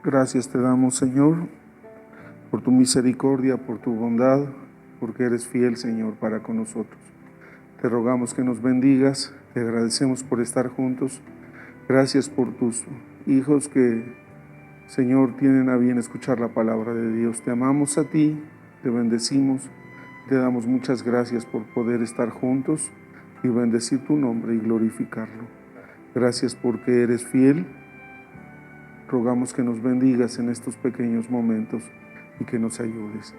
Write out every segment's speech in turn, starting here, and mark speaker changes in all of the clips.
Speaker 1: Gracias te damos, Señor, por tu misericordia, por tu bondad, porque eres fiel, Señor, para con nosotros. Te rogamos que nos bendigas, te agradecemos por estar juntos. Gracias por tus hijos que, Señor, tienen a bien escuchar la palabra de Dios. Te amamos a ti, te bendecimos, te damos muchas gracias por poder estar juntos y bendecir tu nombre y glorificarlo. Gracias porque eres fiel. Rogamos que nos bendigas en estos pequeños momentos y que nos ayudes.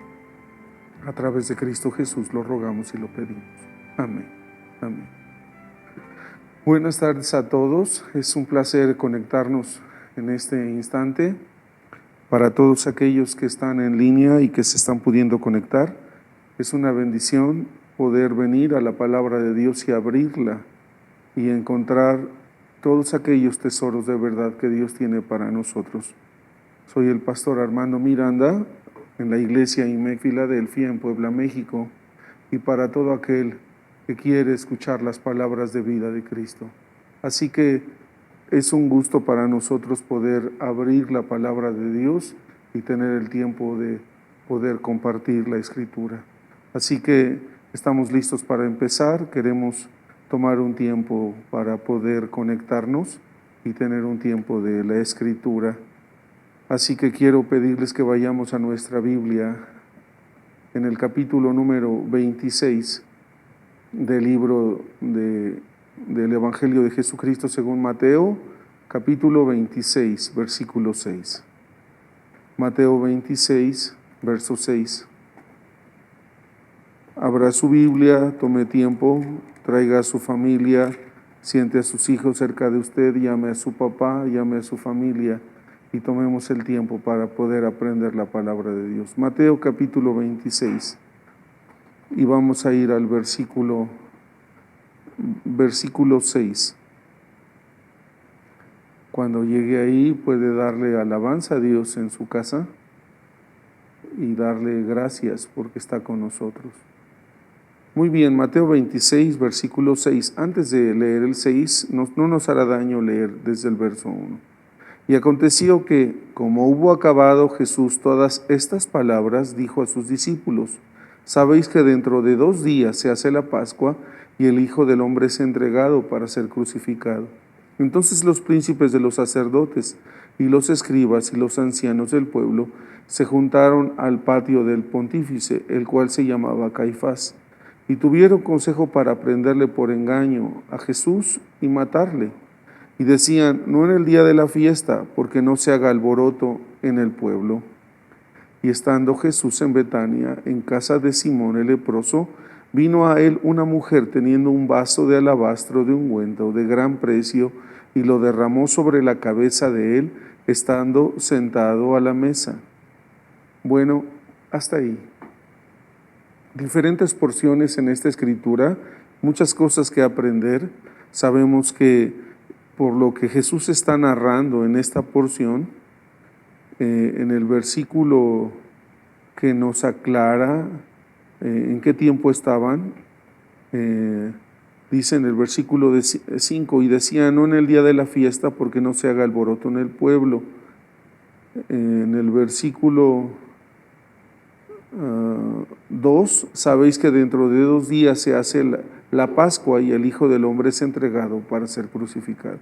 Speaker 1: A través de Cristo Jesús lo rogamos y lo pedimos. Amén. Amén. Buenas tardes a todos. Es un placer conectarnos en este instante. Para todos aquellos que están en línea y que se están pudiendo conectar, es una bendición poder venir a la palabra de Dios y abrirla y encontrar todos aquellos tesoros de verdad que Dios tiene para nosotros. Soy el pastor Armando Miranda en la iglesia IMEC Filadelfia en Puebla, México, y para todo aquel que quiere escuchar las palabras de vida de Cristo. Así que es un gusto para nosotros poder abrir la palabra de Dios y tener el tiempo de poder compartir la Escritura. Así que estamos listos para empezar. Queremos tomar un tiempo para poder conectarnos y tener un tiempo de la Escritura. Así que quiero pedirles que vayamos a nuestra Biblia en el capítulo número 26 del libro del Evangelio de Jesucristo según Mateo, capítulo 26, versículo 6. Mateo 26, verso 6. Abra su Biblia, tome tiempo, traiga a su familia, siente a sus hijos cerca de usted, llame a su papá, llame a su familia y tomemos el tiempo para poder aprender la palabra de Dios. Mateo capítulo 26 y vamos a ir al versículo 6. Cuando llegue ahí puede darle alabanza a Dios en su casa y darle gracias porque está con nosotros. Muy bien, Mateo 26, versículo 6. Antes de leer el 6, no nos hará daño leer desde el verso 1. Y aconteció que, como hubo acabado Jesús todas estas palabras, dijo a sus discípulos: Sabéis que dentro de 2 días se hace la Pascua y el Hijo del Hombre es entregado para ser crucificado. Entonces los príncipes de los sacerdotes y los escribas y los ancianos del pueblo se juntaron al patio del pontífice, el cual se llamaba Caifás, y tuvieron consejo para prenderle por engaño a Jesús y matarle. Y decían: no en el día de la fiesta, porque no se haga alboroto en el pueblo. Y estando Jesús en Betania, en casa de Simón el leproso, vino a él una mujer teniendo un vaso de alabastro de ungüento de gran precio, y lo derramó sobre la cabeza de él, estando sentado a la mesa. Bueno, hasta ahí. Diferentes porciones en esta escritura, muchas cosas que aprender. Sabemos que por lo que Jesús está narrando en esta porción, en el versículo que nos aclara en qué tiempo estaban, dice en el versículo 5, y decía: no en el día de la fiesta, porque no se haga alboroto en el pueblo. En el versículo 2, sabéis que dentro de 2 días se hace la Pascua y el Hijo del Hombre es entregado para ser crucificado.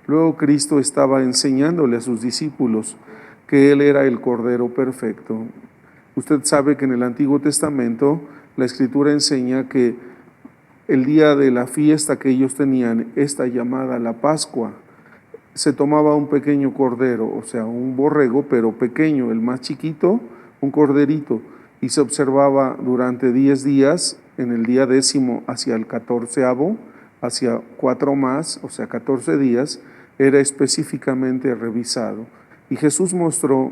Speaker 1: Luego Cristo estaba enseñándole a sus discípulos que Él era el Cordero perfecto. Usted sabe que en el Antiguo Testamento la Escritura enseña que el día de la fiesta que ellos tenían, esta llamada la Pascua, se tomaba un pequeño cordero, o sea, un borrego, pero pequeño, el más chiquito, un corderito, y se observaba durante 10 días, en el día 10º hacia el 14º, hacia 4 más, o sea, 14 días, era específicamente revisado. Y Jesús mostró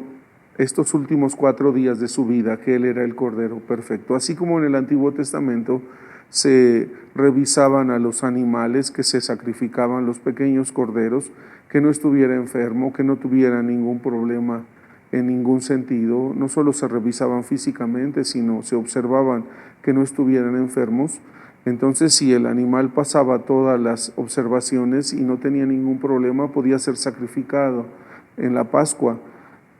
Speaker 1: estos últimos 4 días de su vida que Él era el Cordero perfecto. Así como en el Antiguo Testamento se revisaban a los animales que se sacrificaban, los pequeños corderos, que no estuviera enfermo, que no tuviera ningún problema en ningún sentido. No solo se revisaban físicamente, sino se observaban que no estuvieran enfermos. Entonces, si el animal pasaba todas las observaciones y no tenía ningún problema, podía ser sacrificado en la Pascua.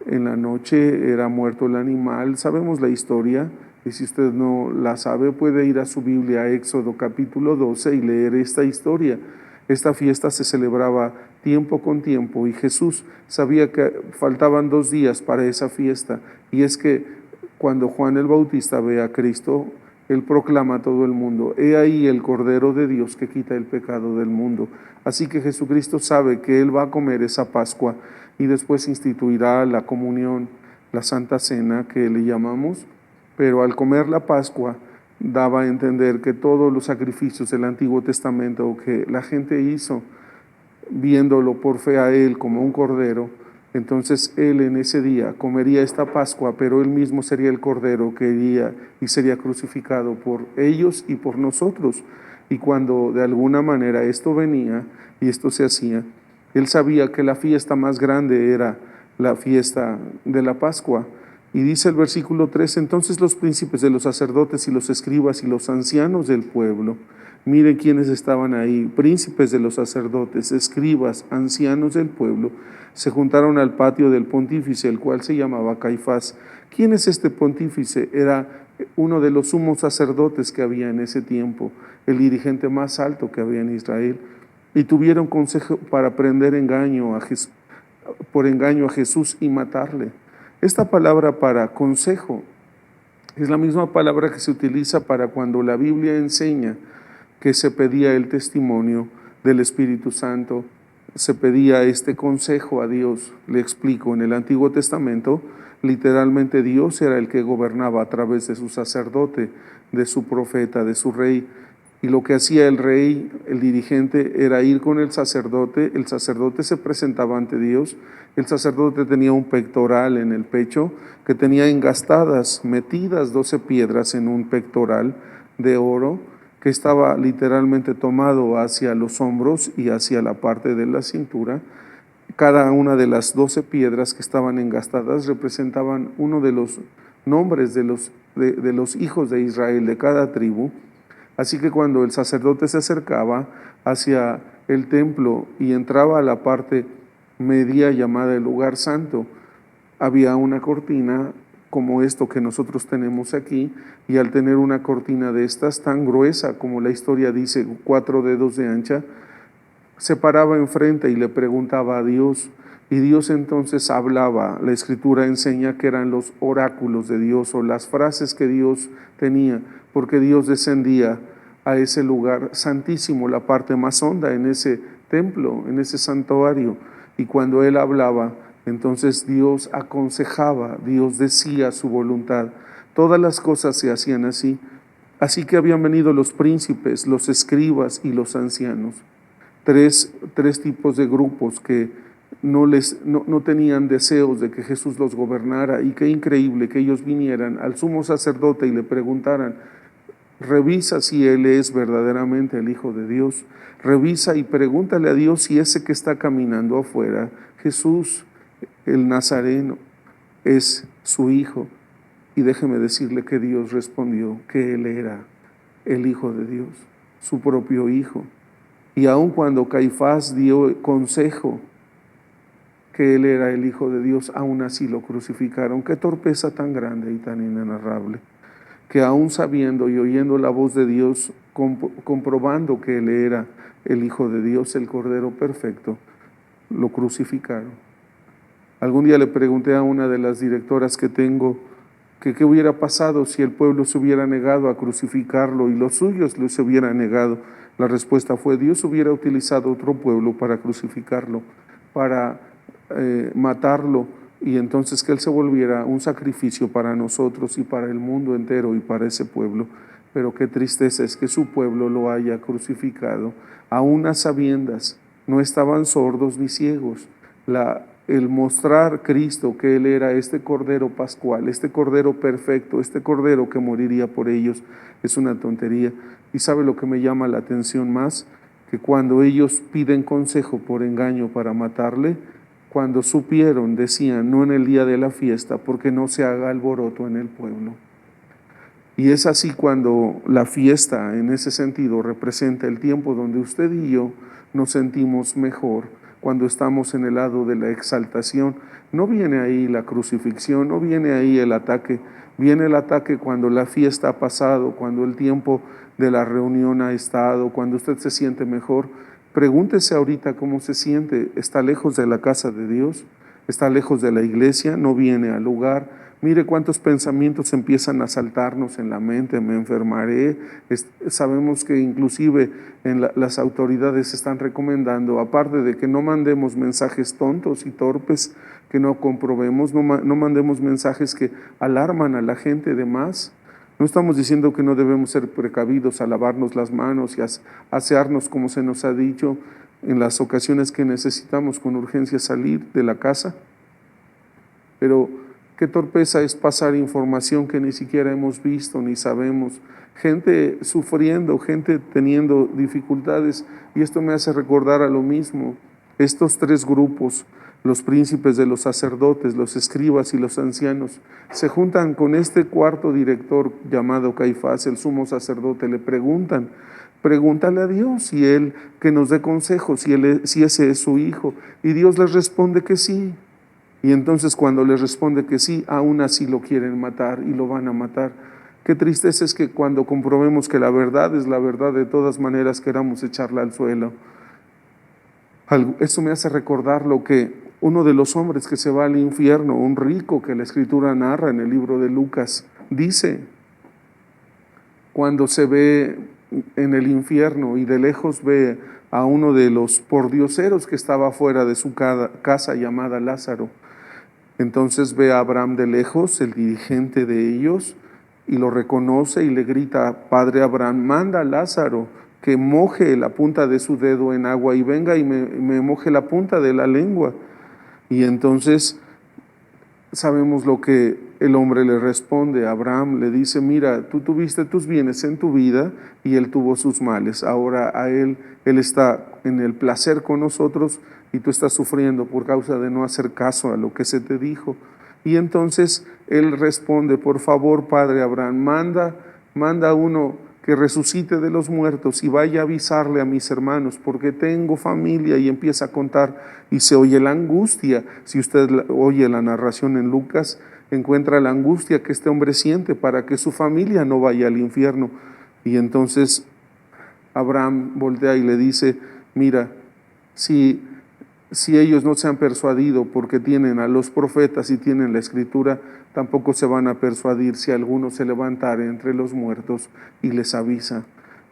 Speaker 1: en la noche era muerto el animal. Sabemos la historia, y si usted no la sabe, puede ir a su Biblia, Éxodo capítulo 12, y leer esta historia. Esta fiesta se celebraba tiempo con tiempo, y Jesús sabía que faltaban 2 días para esa fiesta, y es que cuando Juan el Bautista ve a Cristo, él proclama a todo el mundo: he ahí el Cordero de Dios que quita el pecado del mundo. Así que Jesucristo sabe que Él va a comer esa Pascua y después instituirá la comunión, la Santa Cena que le llamamos, pero al comer la Pascua daba a entender que todos los sacrificios del Antiguo Testamento que la gente hizo, viéndolo por fe a Él como un cordero, entonces Él en ese día comería esta Pascua, pero Él mismo sería el cordero que iría y sería crucificado por ellos y por nosotros. Y cuando de alguna manera esto venía y esto se hacía, Él sabía que la fiesta más grande era la fiesta de la Pascua. Y dice el versículo 3: entonces los príncipes de los sacerdotes y los escribas y los ancianos del pueblo, miren quiénes estaban ahí, príncipes de los sacerdotes, escribas, ancianos del pueblo, se juntaron al patio del pontífice, el cual se llamaba Caifás. ¿Quién es este pontífice? Era uno de los sumos sacerdotes que había en ese tiempo, el dirigente más alto que había en Israel, y tuvieron consejo para prender por engaño a Jesús y matarle. Esta palabra para consejo es la misma palabra que se utiliza para cuando la Biblia enseña que se pedía el testimonio del Espíritu Santo, se pedía este consejo a Dios. Le explico: en el Antiguo Testamento, literalmente Dios era el que gobernaba a través de su sacerdote, de su profeta, de su rey. Y lo que hacía el rey, el dirigente, era ir con el sacerdote se presentaba ante Dios, el sacerdote tenía un pectoral en el pecho que tenía metidas 12 piedras en un pectoral de oro que estaba literalmente tomado hacia los hombros y hacia la parte de la cintura. Cada una de las 12 piedras que estaban engastadas representaban uno de los nombres de los hijos de Israel, de cada tribu. Así que cuando el sacerdote se acercaba hacia el templo y entraba a la parte media llamada el lugar santo, había una cortina como esto que nosotros tenemos aquí, y al tener una cortina de estas tan gruesa como la historia dice, 4 dedos de ancha, se paraba enfrente y le preguntaba a Dios, y Dios entonces hablaba. La Escritura enseña que eran los oráculos de Dios o las frases que Dios tenía, porque Dios descendía a ese lugar santísimo, la parte más honda en ese templo, en ese santuario, y cuando Él hablaba, entonces Dios aconsejaba, Dios decía su voluntad. Todas las cosas se hacían así. Así que habían venido los príncipes, los escribas y los ancianos. Tres tipos de grupos que no tenían deseos de que Jesús los gobernara, y qué increíble que ellos vinieran al sumo sacerdote y le preguntaran: revisa si Él es verdaderamente el Hijo de Dios, revisa y pregúntale a Dios si ese que está caminando afuera, Jesús el Nazareno, es su Hijo. Y déjeme decirle que Dios respondió que Él era el Hijo de Dios, su propio Hijo. Y aun cuando Caifás dio consejo que Él era el Hijo de Dios, aún así lo crucificaron. Qué torpeza tan grande y tan inenarrable, que aún sabiendo y oyendo la voz de Dios, comprobando que Él era el Hijo de Dios, el Cordero perfecto, lo crucificaron. Algún día le pregunté a una de las directoras que tengo que qué hubiera pasado si el pueblo se hubiera negado a crucificarlo y los suyos se hubieran negado. La respuesta fue: Dios hubiera utilizado otro pueblo para crucificarlo, para matarlo, y entonces que Él se volviera un sacrificio para nosotros y para el mundo entero y para ese pueblo. Pero qué tristeza es que su pueblo lo haya crucificado, aún a sabiendas. No estaban sordos ni ciegos. El mostrar Cristo, que Él era este Cordero Pascual, este Cordero perfecto, este Cordero que moriría por ellos, es una tontería. ¿Y sabe lo que me llama la atención más? Que cuando ellos piden consejo por engaño para matarle, cuando supieron, decían: no en el día de la fiesta, porque no se haga alboroto en el pueblo. Y es así cuando la fiesta, en ese sentido, representa el tiempo donde usted y yo nos sentimos mejor, cuando estamos en el lado de la exaltación. No viene ahí la crucifixión, no viene ahí el ataque. Viene el ataque cuando la fiesta ha pasado, cuando el tiempo de la reunión ha estado, cuando usted se siente mejor. Pregúntese ahorita cómo se siente. ¿Está lejos de la casa de Dios? ¿Está lejos de la iglesia? ¿No viene al lugar? Mire cuántos pensamientos empiezan a saltarnos en la mente. Me enfermaré. Sabemos que inclusive las autoridades están recomendando, aparte de que no mandemos mensajes tontos y torpes, que no comprobemos, no mandemos mensajes que alarman a la gente de más. No estamos diciendo que no debemos ser precavidos a lavarnos las manos y a asearnos como se nos ha dicho en las ocasiones que necesitamos con urgencia salir de la casa. Pero qué torpeza es pasar información que ni siquiera hemos visto ni sabemos. Gente sufriendo, gente teniendo dificultades, y esto me hace recordar a lo mismo. Estos tres grupos, los príncipes de los sacerdotes, los escribas y los ancianos, se juntan con este cuarto director llamado Caifás, el sumo sacerdote. Le preguntan, pregúntale a Dios si Él que nos dé consejos, si ese es su hijo. Y Dios les responde que sí. Y entonces cuando les responde que sí, aún así lo quieren matar y lo van a matar. Qué tristeza es que cuando comprobemos que la verdad es la verdad, de todas maneras queramos echarla al suelo. Eso me hace recordar lo que uno de los hombres que se va al infierno, un rico que la Escritura narra en el libro de Lucas, dice, cuando se ve en el infierno y de lejos ve a uno de los pordioseros que estaba fuera de su casa llamada Lázaro. Entonces ve a Abraham de lejos, el dirigente de ellos, y lo reconoce y le grita, Padre Abraham, manda a Lázaro que moje la punta de su dedo en agua y venga y me moje la punta de la lengua. Y entonces sabemos lo que el hombre le responde. Abraham le dice, mira, tú tuviste tus bienes en tu vida y él tuvo sus males. Ahora a él está en el placer con nosotros y tú estás sufriendo por causa de no hacer caso a lo que se te dijo. Y entonces él responde, por favor, Padre Abraham, manda uno que resucite de los muertos y vaya a avisarle a mis hermanos, porque tengo familia, y empieza a contar y se oye la angustia. Si usted oye la narración en Lucas, encuentra la angustia que este hombre siente para que su familia no vaya al infierno. Y entonces Abraham voltea y le dice, mira, si ellos no se han persuadido porque tienen a los profetas y tienen la Escritura, tampoco se van a persuadir si alguno se levantare entre los muertos y les avisa.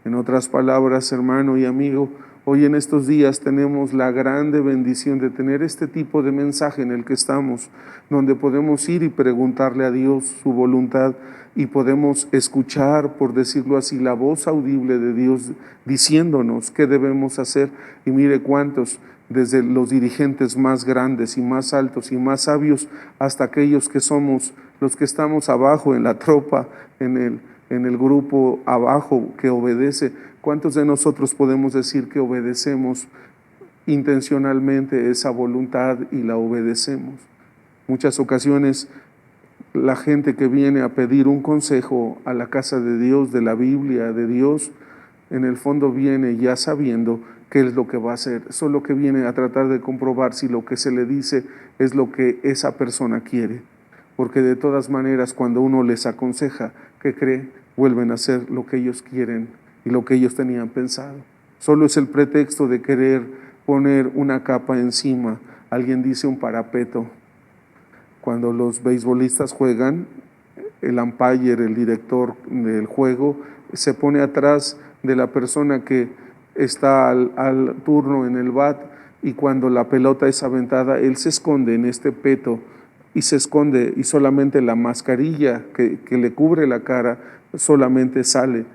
Speaker 1: En otras palabras, hermano y amigo, hoy en estos días tenemos la grande bendición de tener este tipo de mensaje en el que estamos, donde podemos ir y preguntarle a Dios su voluntad y podemos escuchar, por decirlo así, la voz audible de Dios diciéndonos qué debemos hacer. Y mire cuántos, desde los dirigentes más grandes y más altos y más sabios hasta aquellos que somos los que estamos abajo en la tropa, en el grupo abajo que obedece. ¿Cuántos de nosotros podemos decir que obedecemos intencionalmente esa voluntad y la obedecemos? Muchas ocasiones la gente que viene a pedir un consejo a la casa de Dios, de la Biblia, de Dios, en el fondo viene ya sabiendo qué es lo que va a hacer, solo que viene a tratar de comprobar si lo que se le dice es lo que esa persona quiere, porque de todas maneras cuando uno les aconseja, ¿qué cree? Vuelven a hacer lo que ellos quieren y lo que ellos tenían pensado. Solo es el pretexto de querer poner una capa encima. Alguien dice un parapeto. Cuando los beisbolistas juegan, el umpire, el director del juego, se pone atrás de la persona que está al turno en el bat, y cuando la pelota es aventada, él se esconde en este peto y se esconde, y solamente la mascarilla que le cubre la cara solamente sale.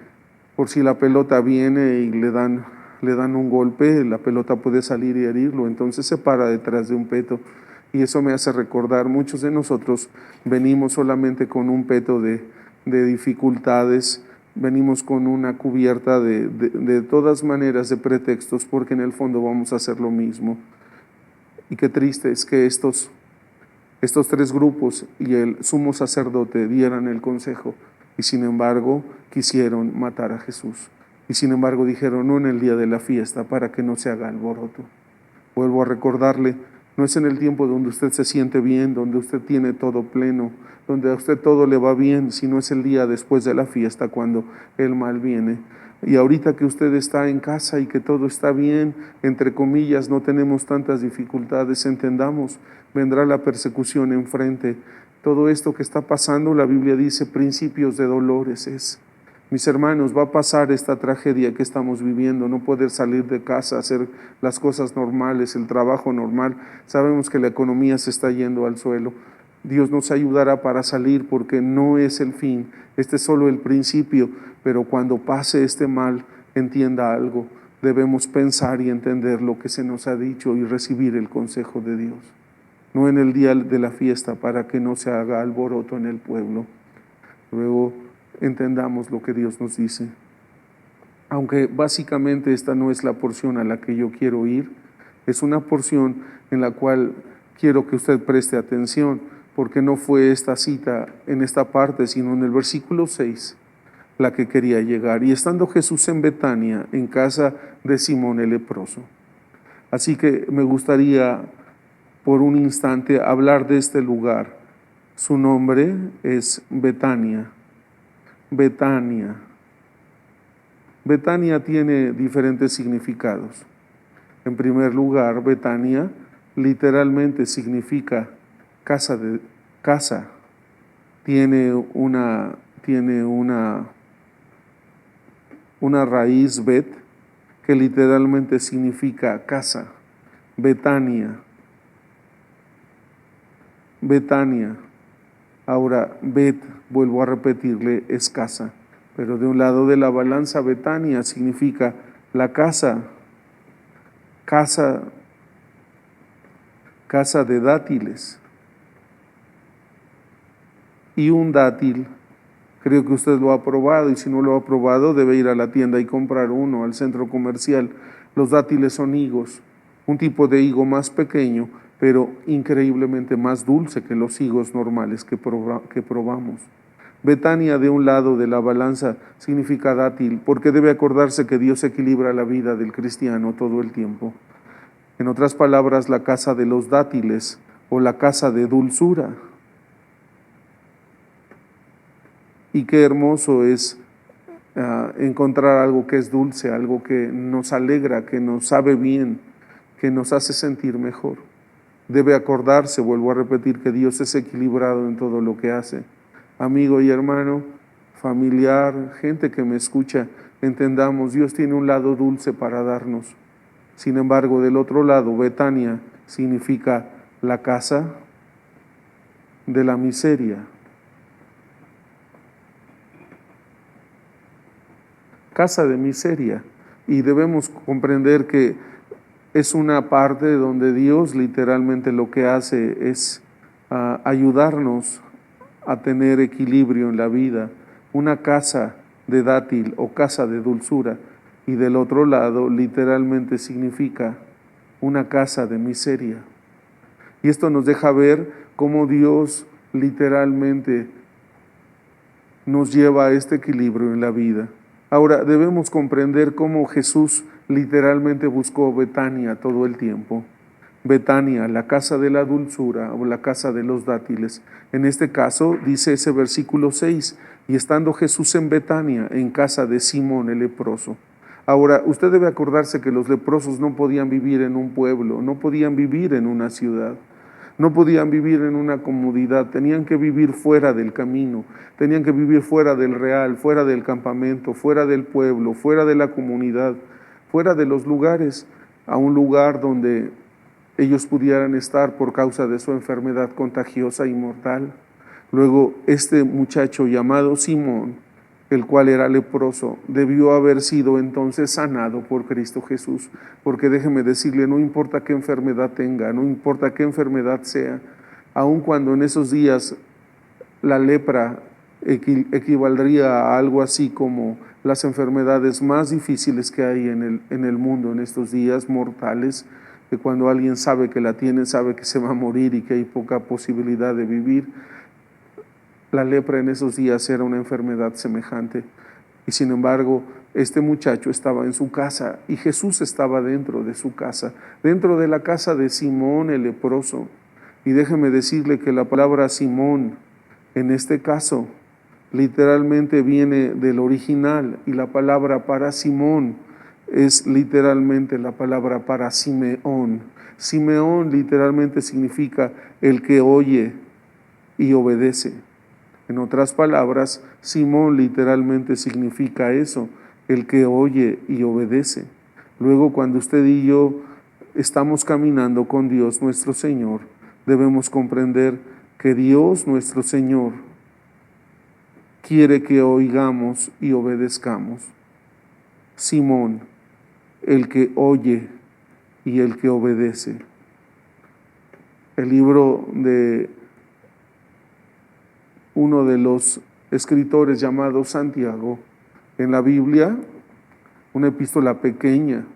Speaker 1: Por si la pelota viene y le dan un golpe, la pelota puede salir y herirlo, entonces se para detrás de un peto. Y eso me hace recordar, muchos de nosotros venimos solamente con un peto de dificultades, venimos con una cubierta de todas maneras de pretextos, porque en el fondo vamos a hacer lo mismo. Y qué triste es que estos tres grupos y el sumo sacerdote dieran el consejo, y sin embargo quisieron matar a Jesús. Y sin embargo dijeron, no en el día de la fiesta, para que no se haga alboroto. Vuelvo a recordarle, no es en el tiempo donde usted se siente bien, donde usted tiene todo pleno, donde a usted todo le va bien, sino es el día después de la fiesta cuando el mal viene. Y ahorita que usted está en casa y que todo está bien, entre comillas, no tenemos tantas dificultades, entendamos, vendrá la persecución enfrente. Todo esto que está pasando, la Biblia dice, principios de dolores es. Mis hermanos, va a pasar esta tragedia que estamos viviendo, no poder salir de casa, hacer las cosas normales, el trabajo normal. Sabemos que la economía se está yendo al suelo. Dios nos ayudará para salir porque no es el fin, este es solo el principio, pero cuando pase este mal, entienda algo, debemos pensar y entender lo que se nos ha dicho y recibir el consejo de Dios. No en el día de la fiesta para que no se haga alboroto en el pueblo. Luego entendamos lo que Dios nos dice. Aunque básicamente esta no es la porción a la que yo quiero ir, es una porción en la cual quiero que usted preste atención, porque no fue esta cita en esta parte, sino en el versículo 6, la que quería llegar. Y estando Jesús en Betania, en casa de Simón el leproso. Así que me gustaría por un instante hablar de este lugar. Su nombre es Betania. Betania. Betania tiene diferentes significados. En primer lugar, Betania literalmente significa casa. Tiene una raíz bet que literalmente significa casa. Betania. Ahora, Bet, vuelvo a repetirle, es casa. Pero de un lado de la balanza, Betania significa la casa de dátiles. Y un dátil, creo que usted lo ha probado, y si no lo ha probado, debe ir a la tienda y comprar uno, al centro comercial. Los dátiles son higos, un tipo de higo más pequeño, pero increíblemente más dulce que los higos normales que probamos. Betania, de un lado de la balanza, significa dátil, porque debe acordarse que Dios equilibra la vida del cristiano todo el tiempo. En otras palabras, la casa de los dátiles o la casa de dulzura. Y qué hermoso es encontrar algo que es dulce, algo que nos alegra, que nos sabe bien, que nos hace sentir mejor. Debe acordarse, vuelvo a repetir, que Dios es equilibrado en todo lo que hace. Amigo y hermano, familiar, gente que me escucha, entendamos, Dios tiene un lado dulce para darnos. Sin embargo, del otro lado, Betania significa la casa de la miseria. Casa de miseria. Y debemos comprender que es una parte donde Dios literalmente lo que hace es ayudarnos a tener equilibrio en la vida. Una casa de dátil o casa de dulzura. Y del otro lado literalmente significa una casa de miseria. Y esto nos deja ver cómo Dios literalmente nos lleva a este equilibrio en la vida. Ahora, debemos comprender cómo Jesús literalmente buscó Betania todo el tiempo. Betania, la casa de la dulzura o la casa de los dátiles. En este caso, dice ese versículo 6, y estando Jesús en Betania, en casa de Simón el leproso. Ahora, usted debe acordarse que los leprosos no podían vivir en un pueblo, no podían vivir en una ciudad. No podían vivir en una comodidad, tenían que vivir fuera del camino, tenían que vivir fuera del real, fuera del campamento, fuera del pueblo, fuera de la comunidad, fuera de los lugares, a un lugar donde ellos pudieran estar por causa de su enfermedad contagiosa y mortal. Luego, este muchacho llamado Simón, el cual era leproso, debió haber sido entonces sanado por Cristo Jesús, porque déjeme decirle, no importa qué enfermedad tenga, no importa qué enfermedad sea, aun cuando en esos días la lepra equivaldría a algo así como las enfermedades más difíciles que hay en el mundo en estos días, mortales, que cuando alguien sabe que la tiene, sabe que se va a morir y que hay poca posibilidad de vivir. La lepra en esos días era una enfermedad semejante. Y sin embargo, este muchacho estaba en su casa y Jesús estaba dentro de su casa, dentro de la casa de Simón el leproso. Y déjeme decirle que la palabra Simón, en este caso, literalmente viene del original, y la palabra para Simón es literalmente la palabra para Simeón. Simeón literalmente significa el que oye y obedece. En otras palabras, Simón literalmente significa eso, el que oye y obedece. Luego, cuando usted y yo estamos caminando con Dios nuestro Señor, debemos comprender que Dios nuestro Señor quiere que oigamos y obedezcamos. Simón, el que oye y el que obedece. El libro de uno de los escritores llamado Santiago, en la Biblia, una epístola pequeña,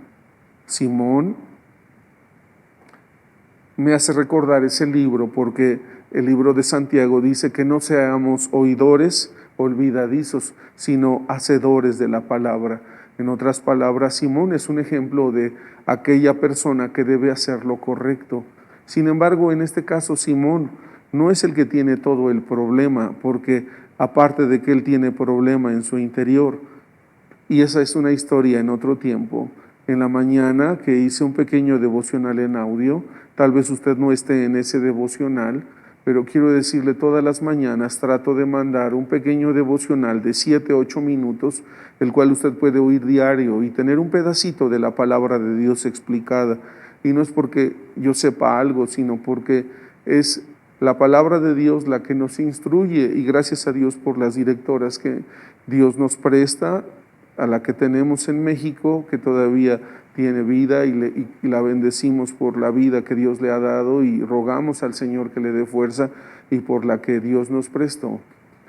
Speaker 1: Simón, me hace recordar ese libro porque el libro de Santiago dice que no seamos oidores olvidadizos, sino hacedores de la palabra. En otras palabras, Simón es un ejemplo de aquella persona que debe hacer lo correcto. Sin embargo, en este caso, Simón no es el que tiene todo el problema, porque aparte de que él tiene problema en su interior, y esa es una historia en otro tiempo. En la mañana que hice un pequeño devocional en audio, tal vez usted no esté en ese devocional, pero quiero decirle, todas las mañanas trato de mandar un pequeño devocional de 7, 8 minutos, el cual usted puede oír diario y tener un pedacito de la palabra de Dios explicada. Y no es porque yo sepa algo, sino porque es la palabra de Dios la que nos instruye, y gracias a Dios por las directoras que Dios nos presta, a la que tenemos en México, que todavía tiene vida, y la bendecimos por la vida que Dios le ha dado, y rogamos al Señor que le dé fuerza, y por la que Dios nos prestó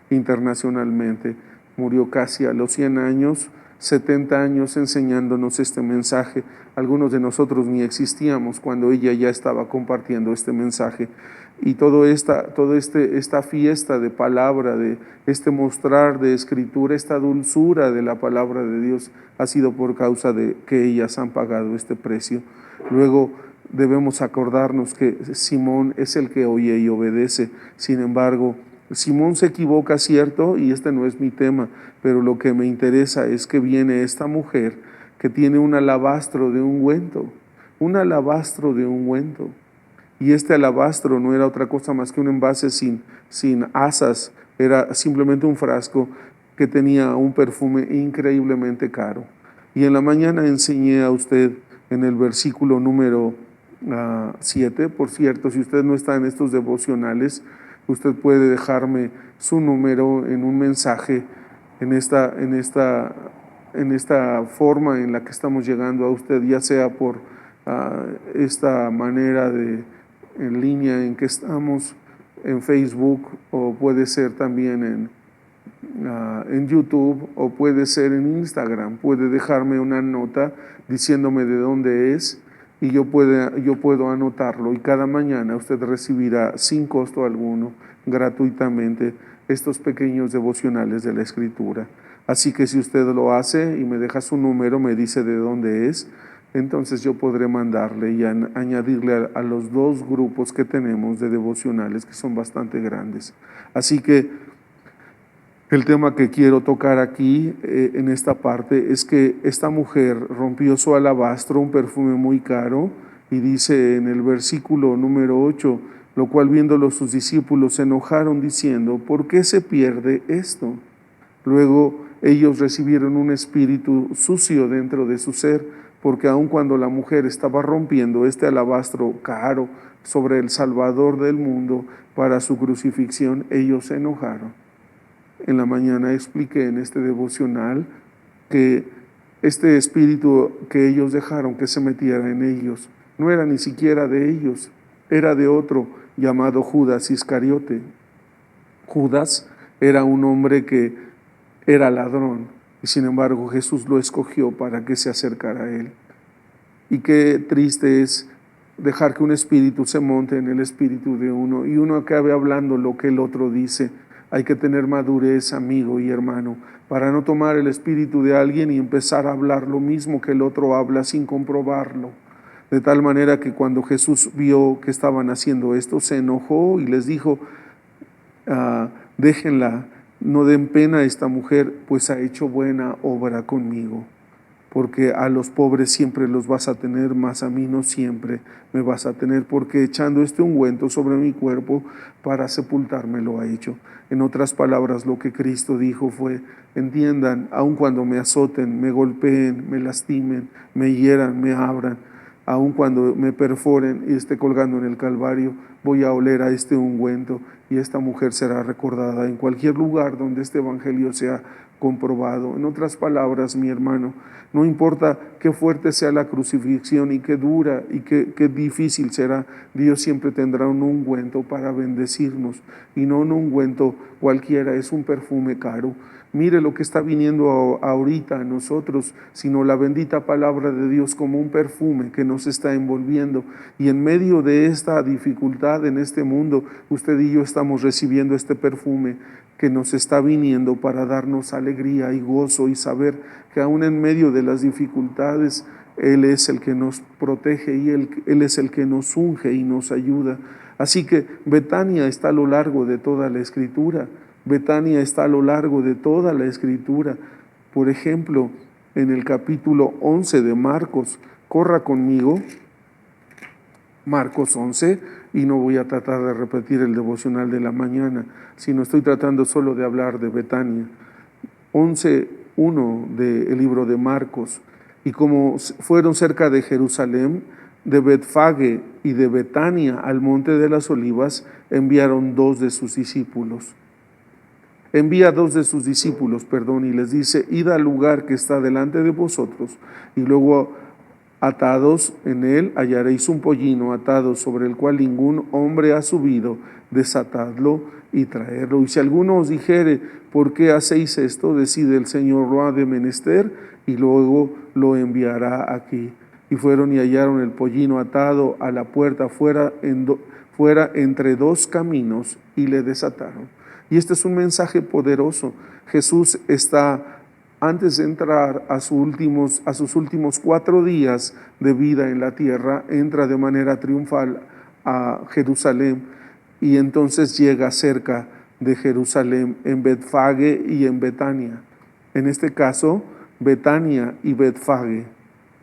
Speaker 1: internacionalmente. Murió casi a los 100 años, 70 años enseñándonos este mensaje. Algunos de nosotros ni existíamos cuando ella ya estaba compartiendo este mensaje. Y esta fiesta de palabra, de este mostrar de escritura, esta dulzura de la palabra de Dios, ha sido por causa de que ellas han pagado este precio. Luego debemos acordarnos que Simón es el que oye y obedece. Sin embargo, Simón se equivoca, cierto, y este no es mi tema, pero lo que me interesa es que viene esta mujer que tiene un alabastro de ungüento, y este alabastro no era otra cosa más que un envase sin asas, era simplemente un frasco que tenía un perfume increíblemente caro. Y en la mañana enseñé a usted en el versículo número 7, por cierto, si usted no está en estos devocionales, usted puede dejarme su número en un mensaje en esta forma en la que estamos llegando a usted, ya sea por esta manera en línea en que estamos en Facebook, o puede ser también en YouTube, o puede ser en Instagram. Puede dejarme una nota diciéndome de dónde es, y yo puedo anotarlo, y cada mañana usted recibirá sin costo alguno, gratuitamente, estos pequeños devocionales de la Escritura. Así que si usted lo hace y me deja su número, me dice de dónde es, entonces yo podré mandarle y añadirle a los 2 grupos que tenemos de devocionales, que son bastante grandes. Así que el tema que quiero tocar aquí en esta parte es que esta mujer rompió su alabastro, un perfume muy caro, y dice en el versículo número 8, lo cual viéndolo sus discípulos se enojaron diciendo, ¿por qué se pierde esto? Luego ellos recibieron un espíritu sucio dentro de su ser, porque aun cuando la mujer estaba rompiendo este alabastro caro sobre el Salvador del mundo para su crucifixión, ellos se enojaron. En la mañana expliqué en este devocional que este espíritu que ellos dejaron que se metiera en ellos no era ni siquiera de ellos, era de otro llamado Judas Iscariote. Judas era un hombre que era ladrón, y sin embargo Jesús lo escogió para que se acercara a él. Y qué triste es dejar que un espíritu se monte en el espíritu de uno, y uno acabe hablando lo que el otro dice. Hay que tener madurez, amigo y hermano, para no tomar el espíritu de alguien y empezar a hablar lo mismo que el otro habla sin comprobarlo. De tal manera que cuando Jesús vio que estaban haciendo esto, se enojó y les dijo, déjenla, no den pena a esta mujer, pues ha hecho buena obra conmigo. Porque a los pobres siempre los vas a tener, mas a mí no siempre me vas a tener, porque echando este ungüento sobre mi cuerpo para sepultarme lo ha hecho. En otras palabras, lo que Cristo dijo fue, entiendan, aun cuando me azoten, me golpeen, me lastimen, me hieran, me abran, aun cuando me perforen y esté colgando en el Calvario, voy a oler a este ungüento y esta mujer será recordada en cualquier lugar donde este evangelio sea comprobado. En otras palabras, mi hermano, no importa qué fuerte sea la crucifixión y qué dura y qué difícil será, Dios siempre tendrá un ungüento para bendecirnos, y no un ungüento cualquiera, es un perfume caro. Mire lo que está viniendo ahorita a nosotros, sino la bendita palabra de Dios como un perfume que nos está envolviendo. Y en medio de esta dificultad en este mundo, usted y yo estamos recibiendo este perfume que nos está viniendo para darnos alegría y gozo y saber que aún en medio de las dificultades, Él es el que nos protege y Él es el que nos unge y nos ayuda. Así que Betania está a lo largo de toda la Escritura. Betania está a lo largo de toda la Escritura. Por ejemplo, en el capítulo 11 de Marcos, corra conmigo, Marcos 11, y no voy a tratar de repetir el devocional de la mañana, sino estoy tratando solo de hablar de Betania. 11:1 del libro de Marcos. Y como fueron cerca de Jerusalén, de Betfage y de Betania al monte de las Olivas, enviaron dos de sus discípulos. Y les dice, id al lugar que está delante de vosotros, y luego atados en él hallaréis un pollino atado sobre el cual ningún hombre ha subido, desatadlo y traerlo. Y si alguno os dijere, ¿por qué hacéis esto? Decid, el Señor lo ha de menester, y luego lo enviará aquí. Y fueron y hallaron el pollino atado a la puerta fuera entre dos caminos, y le desataron. Y este es un mensaje poderoso. Jesús está, antes de entrar a sus últimos 4 días de vida en la tierra, entra de manera triunfal a Jerusalén, y entonces llega cerca de Jerusalén, en Betfage y en Betania. En este caso, Betania y Betfage.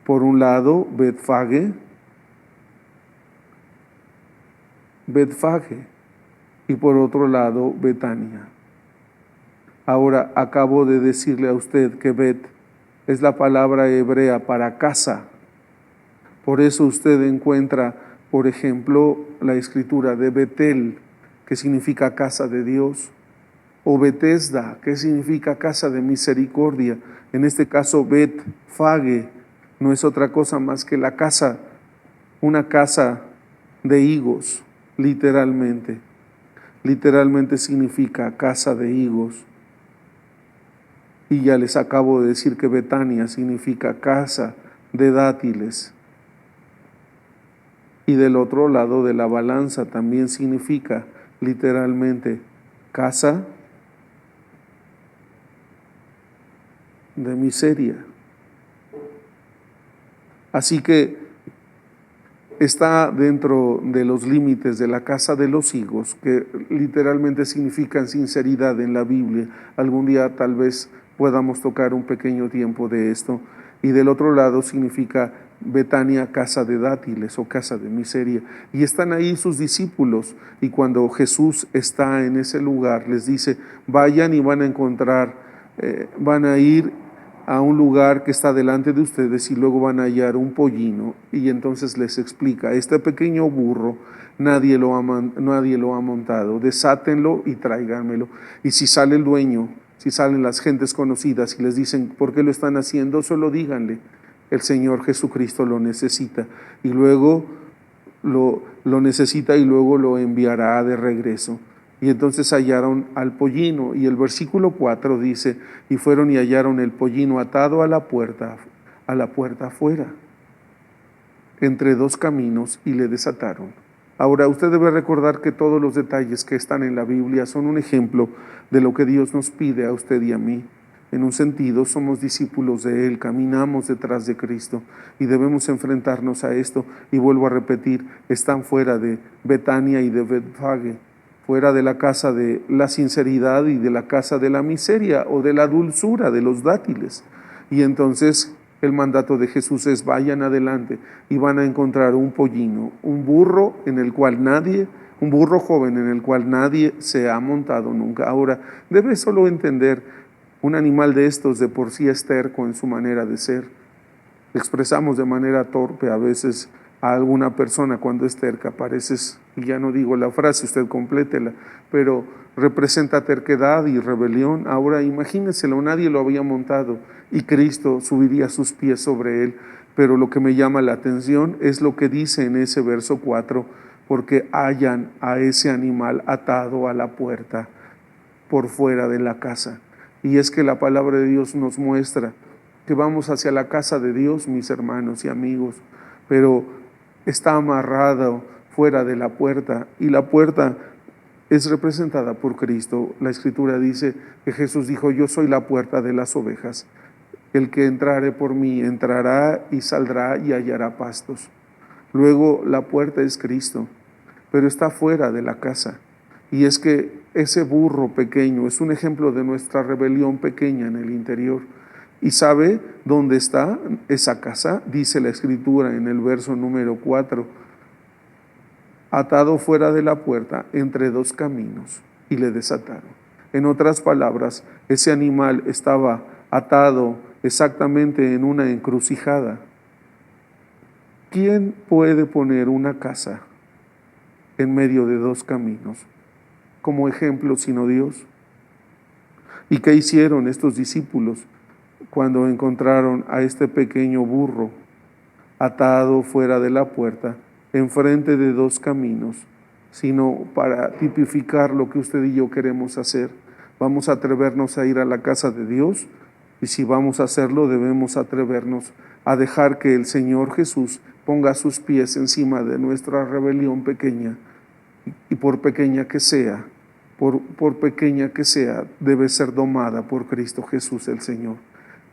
Speaker 1: Por un lado, Betfage, y por otro lado, Betania. Ahora, acabo de decirle a usted que Bet es la palabra hebrea para casa. Por eso usted encuentra, por ejemplo, la escritura de Betel, que significa casa de Dios, o Betesda, que significa casa de misericordia. En este caso, Betfage no es otra cosa más que la casa, una casa de higos, literalmente. Literalmente significa casa de higos. Y ya les acabo de decir que Betania significa casa de dátiles. Y del otro lado de la balanza también significa literalmente casa de miseria. Así que está dentro de los límites de la casa de los higos, que literalmente significan sinceridad en la Biblia. Algún día tal vez podamos tocar un pequeño tiempo de esto. Y del otro lado significa Betania, casa de dátiles o casa de miseria. Y están ahí sus discípulos, y cuando Jesús está en ese lugar, les dice, vayan y van a encontrar, van a ir a un lugar que está delante de ustedes y luego van a hallar un pollino. Y entonces les explica, este pequeño burro nadie lo ha montado, desátenlo y tráiganmelo. Y si sale el dueño, si salen las gentes conocidas y les dicen, ¿por qué lo están haciendo? Solo díganle, el Señor Jesucristo lo necesita, y luego lo necesita y luego lo enviará de regreso. Y entonces hallaron al pollino, y el versículo 4 dice, y fueron y hallaron el pollino atado a la puerta afuera, entre dos caminos, y le desataron. Ahora, usted debe recordar que todos los detalles que están en la Biblia son un ejemplo de lo que Dios nos pide a usted y a mí. En un sentido, somos discípulos de Él, caminamos detrás de Cristo y debemos enfrentarnos a esto. Y vuelvo a repetir, están fuera de Betania y de Betfage, fuera de la casa de la sinceridad y de la casa de la miseria o de la dulzura, de los dátiles. Y entonces el mandato de Jesús es: vayan adelante y van a encontrar un pollino, un burro un burro joven en el cual nadie se ha montado nunca. Ahora, debe solo entender, un animal de estos de por sí es terco en su manera de ser. Expresamos de manera torpe a veces a alguna persona cuando es terca, pareces, y ya no digo la frase, usted complétela, pero representa terquedad y rebelión. Ahora imagínenselo, nadie lo había montado y Cristo subiría sus pies sobre él. Pero lo que me llama la atención es lo que dice en ese verso 4, porque hallan a ese animal atado a la puerta por fuera de la casa. Y es que la palabra de Dios nos muestra que vamos hacia la casa de Dios, mis hermanos y amigos, pero está amarrado fuera de la puerta, y la puerta es representada por Cristo. La Escritura dice que Jesús dijo: yo soy la puerta de las ovejas. El que entrare por mí entrará y saldrá y hallará pastos. Luego, la puerta es Cristo, pero está fuera de la casa. Y es que ese burro pequeño es un ejemplo de nuestra rebelión pequeña en el interior. ¿Y sabe dónde está esa casa? Dice la Escritura en el verso número 4: atado fuera de la puerta entre dos caminos, y le desataron. En otras palabras, ese animal estaba atado exactamente en una encrucijada. ¿Quién puede poner una casa en medio de dos caminos como ejemplo sino Dios? ¿Y qué hicieron estos discípulos cuando encontraron a este pequeño burro atado fuera de la puerta, enfrente de dos caminos? Sino para tipificar lo que usted y yo queremos hacer. Vamos a atrevernos a ir a la casa de Dios, y si vamos a hacerlo, debemos atrevernos a dejar que el Señor Jesús ponga sus pies encima de nuestra rebelión pequeña, y por pequeña que sea, debe ser domada por Cristo Jesús el Señor.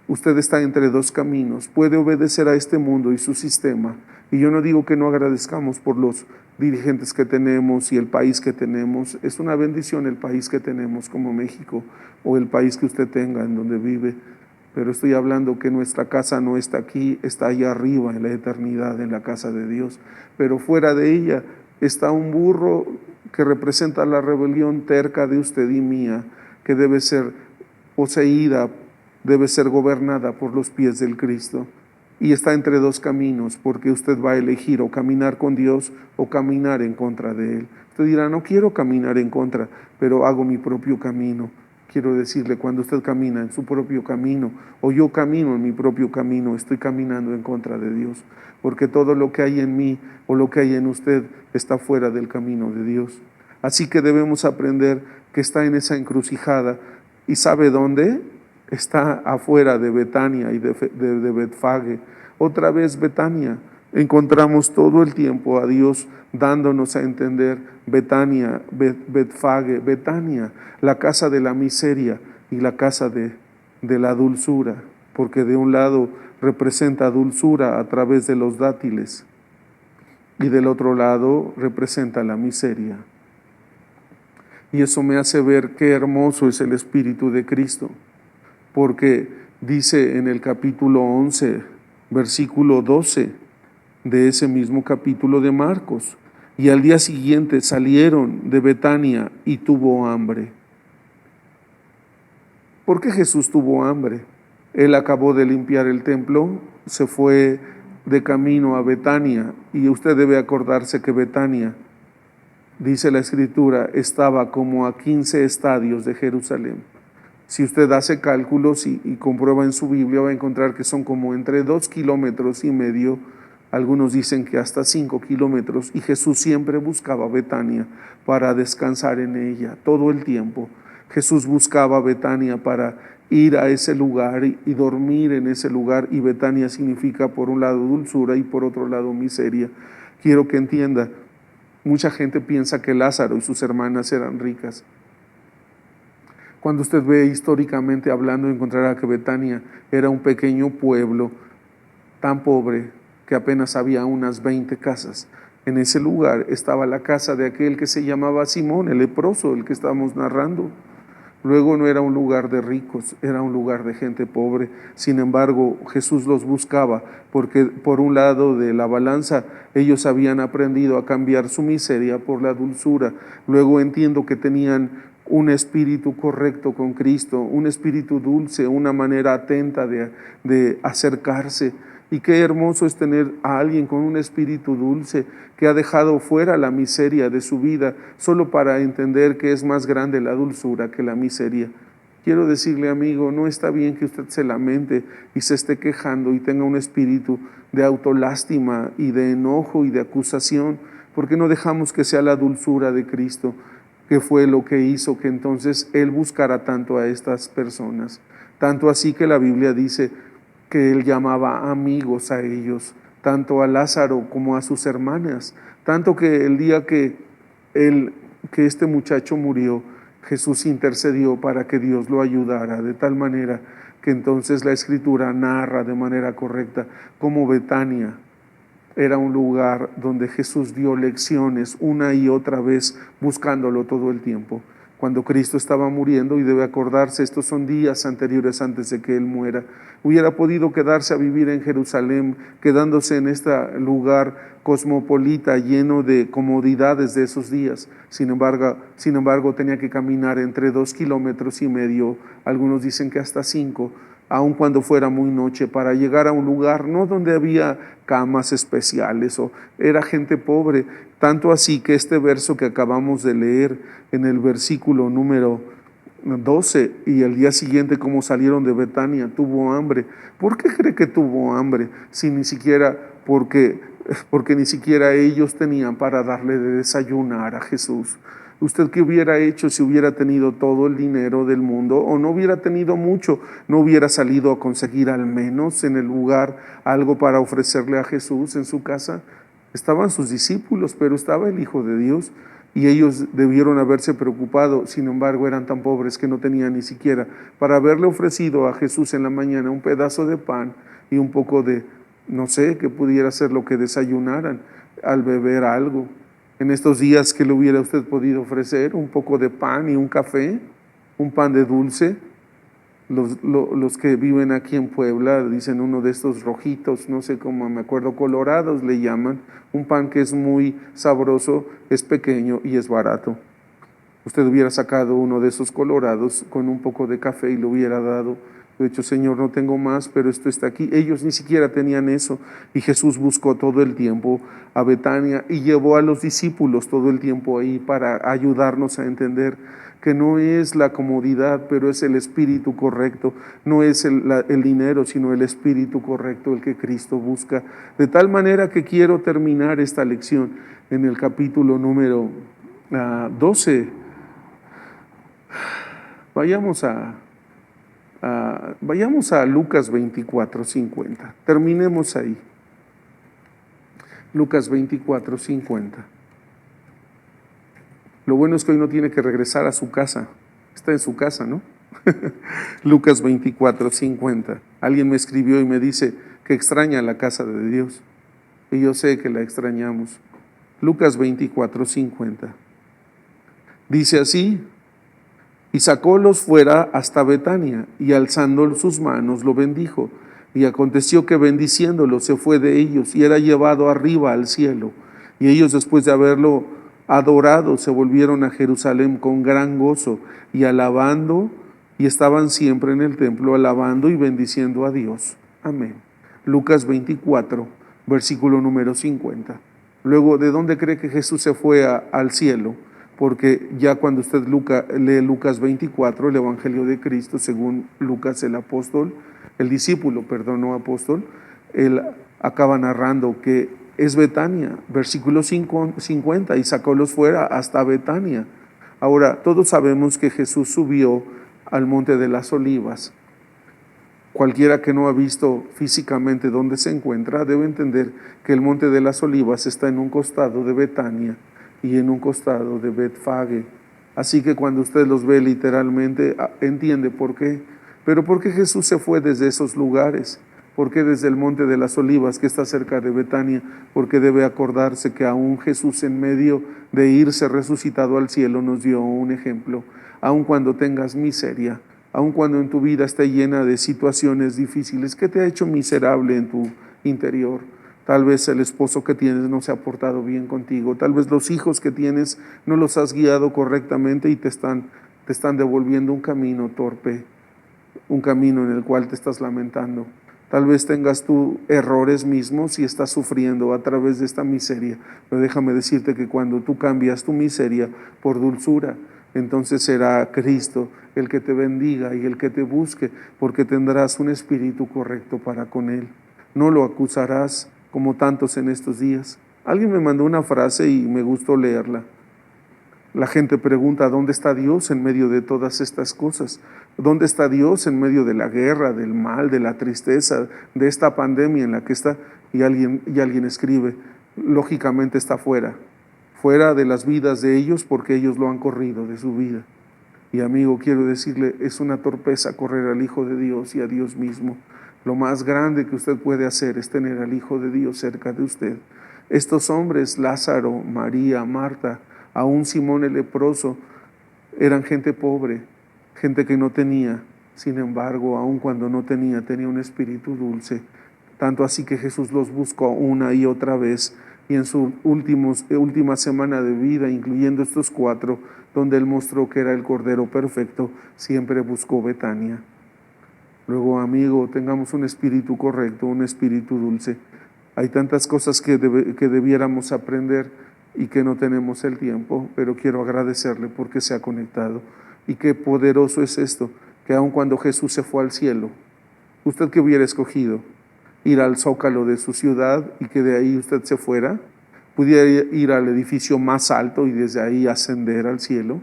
Speaker 1: Usted está entre dos caminos, puede obedecer a este mundo y su sistema, y yo no digo que no agradezcamos por los dirigentes que tenemos y el país que tenemos. Es una bendición el país que tenemos como México, o el país que usted tenga en donde vive, pero estoy hablando que nuestra casa no está aquí, está allá arriba en la eternidad, en la casa de Dios. Pero fuera de ella está un burro que representa la rebelión terca de usted y mía, que debe ser poseída, debe ser gobernada por los pies del Cristo. Y está entre dos caminos, porque usted va a elegir o caminar con Dios o caminar en contra de Él. Usted dirá: no quiero caminar en contra, pero hago mi propio camino. Quiero decirle, cuando usted camina en su propio camino, o yo camino en mi propio camino, estoy caminando en contra de Dios, porque todo lo que hay en mí o lo que hay en usted está fuera del camino de Dios. Así que debemos aprender que está en esa encrucijada. ¿Y sabe dónde? Está afuera de Betania y de Betfage. Otra vez Betania. Encontramos todo el tiempo a Dios dándonos a entender: Betania, Betfage, Betania, la casa de la miseria y la casa de la dulzura, porque de un lado representa dulzura a través de los dátiles y del otro lado representa la miseria. Y eso me hace ver qué hermoso es el Espíritu de Cristo, porque dice en el capítulo 11, versículo 12, de ese mismo capítulo de Marcos: y al día siguiente salieron de Betania y tuvo hambre. ¿Por qué Jesús tuvo hambre? Él acabó de limpiar el templo, se fue de camino a Betania, y usted debe acordarse que Betania, dice la Escritura, estaba como a 15 estadios de Jerusalén. Si usted hace cálculos y comprueba en su Biblia, va a encontrar que son como entre 2,5 kilómetros, algunos dicen que hasta 5 kilómetros, y Jesús siempre buscaba Betania para descansar en ella, todo el tiempo. Jesús buscaba Betania para ir a ese lugar y dormir en ese lugar, y Betania significa por un lado dulzura y por otro lado miseria. Quiero que entienda, Mucha gente piensa que Lázaro y sus hermanas eran ricas. Cuando usted ve históricamente hablando, encontrará que Betania era un pequeño pueblo tan pobre que apenas había unas 20 casas. En ese lugar estaba la casa de aquel que se llamaba Simón, el leproso, el que estábamos narrando. Luego no era un lugar de ricos, era un lugar de gente pobre. Sin embargo, Jesús los buscaba porque por un lado de la balanza ellos habían aprendido a cambiar su miseria por la dulzura. Luego entiendo que tenían un espíritu correcto con Cristo, un espíritu dulce, una manera atenta de acercarse. Y qué hermoso es tener a alguien con un espíritu dulce que ha dejado fuera la miseria de su vida solo para entender que es más grande la dulzura que la miseria. Quiero decirle, amigo, no está bien que usted se lamente y se esté quejando y tenga un espíritu de autolástima y de enojo y de acusación, porque no dejamos que sea la dulzura de Cristo, que fue lo que hizo que entonces Él buscara tanto a estas personas. Tanto así que la Biblia dice que Él llamaba amigos a ellos, tanto a Lázaro como a sus hermanas, tanto que el día que este muchacho murió, Jesús intercedió para que Dios lo ayudara, de tal manera que entonces la Escritura narra de manera correcta cómo Betania era un lugar donde Jesús dio lecciones una y otra vez, buscándolo todo el tiempo. Cuando Cristo estaba muriendo, y debe acordarse, estos son días anteriores antes de que Él muera, hubiera podido quedarse a vivir en Jerusalén, quedándose en este lugar cosmopolita, lleno de comodidades de esos días. Sin embargo, tenía que caminar entre 2,5 kilómetros, algunos dicen que hasta 5, aun cuando fuera muy noche, para llegar a un lugar no donde había camas especiales, o era gente pobre, tanto así que este verso que acabamos de leer en el versículo número 12, y el día siguiente como salieron de Betania, tuvo hambre. ¿Por qué cree que tuvo hambre? Si ni siquiera, porque ni siquiera ellos tenían para darle de desayunar a Jesús. ¿Usted qué hubiera hecho si hubiera tenido todo el dinero del mundo o no hubiera tenido mucho? ¿No hubiera salido a conseguir al menos en el lugar algo para ofrecerle a Jesús en su casa? Estaban sus discípulos, pero estaba el Hijo de Dios y ellos debieron haberse preocupado. Sin embargo, eran tan pobres que no tenían ni siquiera para haberle ofrecido a Jesús en la mañana un pedazo de pan y un poco de, no sé, que pudiera ser lo que desayunaran, al beber algo. En estos días, ¿qué le hubiera usted podido ofrecer? Un poco de pan y un café, un pan de dulce. Los que viven aquí en Puebla dicen uno de estos rojitos, no sé cómo, me acuerdo, colorados le llaman, un pan que es muy sabroso, es pequeño y es barato. Usted hubiera sacado uno de esos colorados con un poco de café y le hubiera dado. De hecho, Señor, no tengo más, pero esto está aquí. Ellos ni siquiera tenían eso. Y Jesús buscó todo el tiempo a Betania y llevó a los discípulos todo el tiempo ahí para ayudarnos a entender que no es la comodidad, pero es el espíritu correcto. No es el dinero, sino el espíritu correcto el que Cristo busca. De tal manera que quiero terminar esta lección en el capítulo número 12. Vayamos a Lucas 24:50. Terminemos ahí. Lucas 24:50. Lo bueno es que hoy no tiene que regresar a su casa. Está en su casa, ¿no? Lucas 24:50. Alguien me escribió y me dice que extraña la casa de Dios. Y yo sé que la extrañamos. Lucas 24:50. Dice así: y sacólos fuera hasta Betania, y alzando sus manos lo bendijo. Y aconteció que bendiciéndolo se fue de ellos, y era llevado arriba al cielo. Y ellos, después de haberlo adorado, se volvieron a Jerusalén con gran gozo, y alabando, y estaban siempre en el templo alabando y bendiciendo a Dios. Amén. Lucas 24, versículo número 50. Luego, ¿de dónde cree que Jesús se fue al cielo? Porque ya cuando usted lee Lucas 24, el Evangelio de Cristo, según Lucas el discípulo, no apóstol, él acaba narrando que es Betania, versículo 50, y sacólos fuera hasta Betania. Ahora, todos sabemos que Jesús subió al Monte de las Olivas. Cualquiera que no ha visto físicamente dónde se encuentra, debe entender que el Monte de las Olivas está en un costado de Betania, y en un costado de Betfage. Así que cuando usted los ve literalmente, entiende por qué. Pero ¿por qué Jesús se fue desde esos lugares? ¿Por qué desde el Monte de las Olivas, que está cerca de Betania? Porque debe acordarse que aún Jesús, en medio de irse resucitado al cielo, nos dio un ejemplo. Aun cuando tengas miseria, aun cuando en tu vida esté llena de situaciones difíciles, ¿qué te ha hecho miserable en tu interior? Tal vez el esposo que tienes no se ha portado bien contigo. Tal vez los hijos que tienes no los has guiado correctamente y te están devolviendo un camino torpe, un camino en el cual te estás lamentando. Tal vez tengas tú errores mismos y estás sufriendo a través de esta miseria. Pero déjame decirte que cuando tú cambias tu miseria por dulzura, entonces será Cristo el que te bendiga y el que te busque, porque tendrás un espíritu correcto para con Él. No lo acusarás como tantos en estos días. Alguien me mandó una frase y me gustó leerla. La gente pregunta, ¿dónde está Dios en medio de todas estas cosas? ¿Dónde está Dios en medio de la guerra, del mal, de la tristeza, de esta pandemia en la que está? Y alguien escribe, lógicamente está fuera de las vidas de ellos, porque ellos lo han corrido de su vida. Y amigo, quiero decirle, es una torpeza correr al Hijo de Dios y a Dios mismo. Lo más grande que usted puede hacer es tener al Hijo de Dios cerca de usted. Estos hombres, Lázaro, María, Marta, aún Simón el leproso, eran gente pobre, gente que no tenía. Sin embargo, aun cuando no tenía un espíritu dulce. Tanto así que Jesús los buscó una y otra vez, y en su última semana de vida, incluyendo estos 4, donde Él mostró que era el Cordero perfecto, siempre buscó Betania. Luego, amigo, tengamos un espíritu correcto, un espíritu dulce. Hay tantas cosas que debiéramos aprender y que no tenemos el tiempo, pero quiero agradecerle porque se ha conectado. Y qué poderoso es esto, que aun cuando Jesús se fue al cielo, ¿usted qué hubiera escogido? Ir al zócalo de su ciudad y que de ahí usted se fuera, pudiera ir al edificio más alto y desde ahí ascender al cielo.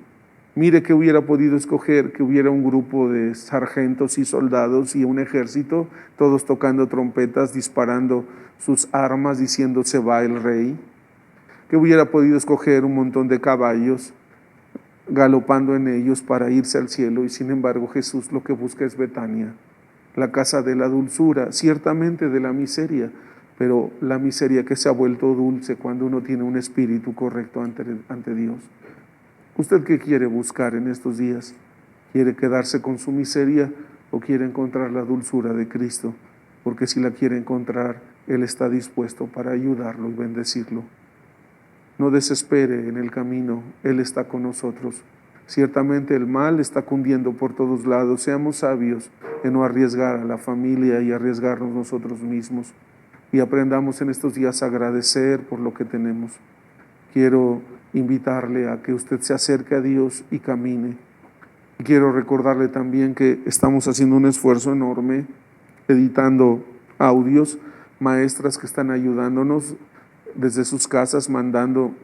Speaker 1: Mire que hubiera podido escoger, que hubiera un grupo de sargentos y soldados y un ejército, todos tocando trompetas, disparando sus armas, diciendo se va el rey. Que hubiera podido escoger un montón de caballos, galopando en ellos para irse al cielo, y sin embargo Jesús lo que busca es Betania, la casa de la dulzura, ciertamente de la miseria, pero la miseria que se ha vuelto dulce cuando uno tiene un espíritu correcto ante Dios. ¿Usted qué quiere buscar en estos días? ¿Quiere quedarse con su miseria o quiere encontrar la dulzura de Cristo? Porque si la quiere encontrar, Él está dispuesto para ayudarlo y bendecirlo. No desespere en el camino, Él está con nosotros. Ciertamente el mal está cundiendo por todos lados. Seamos sabios en no arriesgar a la familia y arriesgarnos nosotros mismos. Y aprendamos en estos días a agradecer por lo que tenemos. Quiero invitarle a que usted se acerque a Dios y camine. Y quiero recordarle también que estamos haciendo un esfuerzo enorme, editando audios, maestras que están ayudándonos desde sus casas, mandando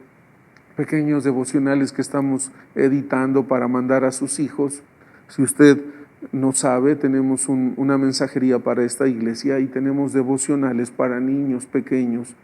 Speaker 1: pequeños devocionales que estamos editando para mandar a sus hijos. Si usted no sabe, tenemos una mensajería para esta iglesia y tenemos devocionales para niños pequeños.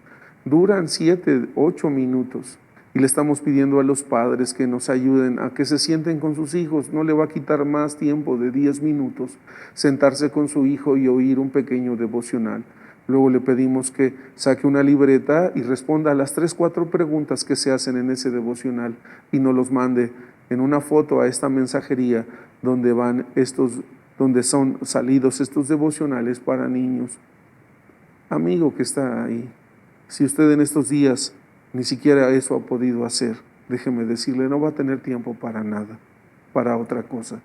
Speaker 1: Duran 7, 8 minutos y le estamos pidiendo a los padres que nos ayuden a que se sienten con sus hijos. No le va a quitar más tiempo de 10 minutos sentarse con su hijo y oír un pequeño devocional. Luego le pedimos que saque una libreta y responda a las 3, 4 preguntas que se hacen en ese devocional y nos los mande en una foto a esta mensajería donde son salidos estos devocionales para niños. Amigo que está ahí, si usted en estos días ni siquiera eso ha podido hacer, déjeme decirle, no va a tener tiempo para nada, para otra cosa.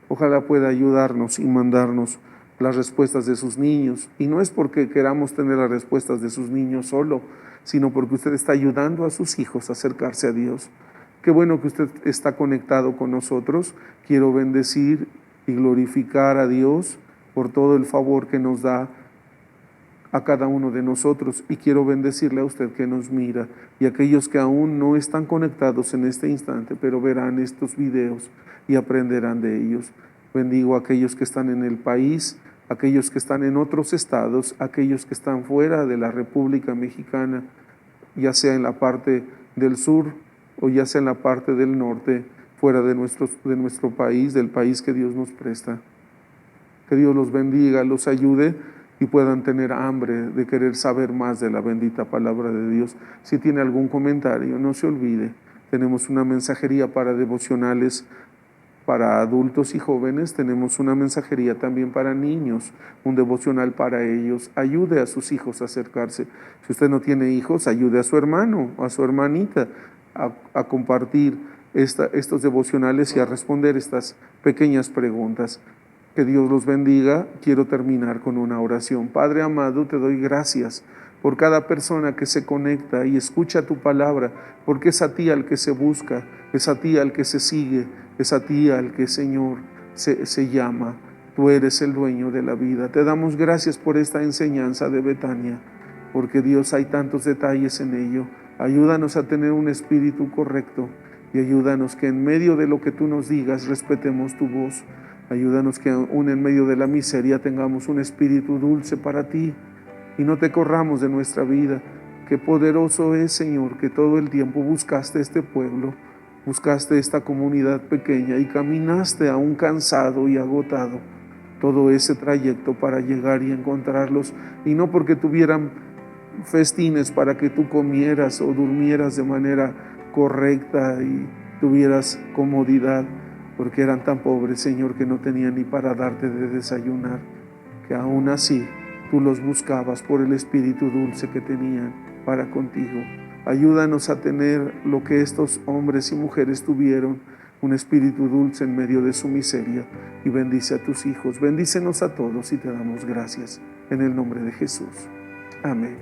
Speaker 1: Ojalá pueda ayudarnos y mandarnos las respuestas de sus niños. Y no es porque queramos tener las respuestas de sus niños solo, sino porque usted está ayudando a sus hijos a acercarse a Dios. Qué bueno que usted está conectado con nosotros. Quiero bendecir y glorificar a Dios por todo el favor que nos da a cada uno de nosotros, y quiero bendecirle a usted que nos mira y a aquellos que aún no están conectados en este instante, pero verán estos videos y aprenderán de ellos. Bendigo a aquellos que están en el país, aquellos que están en otros estados, aquellos que están fuera de la República Mexicana, ya sea en la parte del sur o ya sea en la parte del norte, fuera de nuestro país, del país que Dios nos presta. Que Dios los bendiga, los ayude y puedan tener hambre de querer saber más de la bendita palabra de Dios. Si tiene algún comentario, no se olvide. Tenemos una mensajería para devocionales para adultos y jóvenes, tenemos una mensajería también para niños, un devocional para ellos. Ayude a sus hijos a acercarse. Si usted no tiene hijos, ayude a su hermano, a su hermanita a compartir estos devocionales y a responder estas pequeñas preguntas. Que Dios los bendiga. Quiero terminar con una oración. Padre amado, te doy gracias por cada persona que se conecta y escucha tu palabra, porque es a ti al que se busca, es a ti al que se sigue, es a ti al que, Señor, se llama. Tú eres el dueño de la vida. Te damos gracias por esta enseñanza de Betania, porque Dios, hay tantos detalles en ello. Ayúdanos a tener un espíritu correcto y ayúdanos que en medio de lo que tú nos digas respetemos tu voz. Ayúdanos que aún en medio de la miseria tengamos un espíritu dulce para ti y no te corramos de nuestra vida. Qué poderoso es, Señor, que todo el tiempo buscaste este pueblo, buscaste esta comunidad pequeña y caminaste aún cansado y agotado todo ese trayecto para llegar y encontrarlos, y no porque tuvieran festines para que tú comieras o durmieras de manera correcta y tuvieras comodidad, porque eran tan pobres, Señor, que no tenían ni para darte de desayunar, que aún así tú los buscabas por el espíritu dulce que tenían para contigo. Ayúdanos a tener lo que estos hombres y mujeres tuvieron, un espíritu dulce en medio de su miseria, y bendice a tus hijos. Bendícenos a todos y te damos gracias. En el nombre de Jesús. Amén.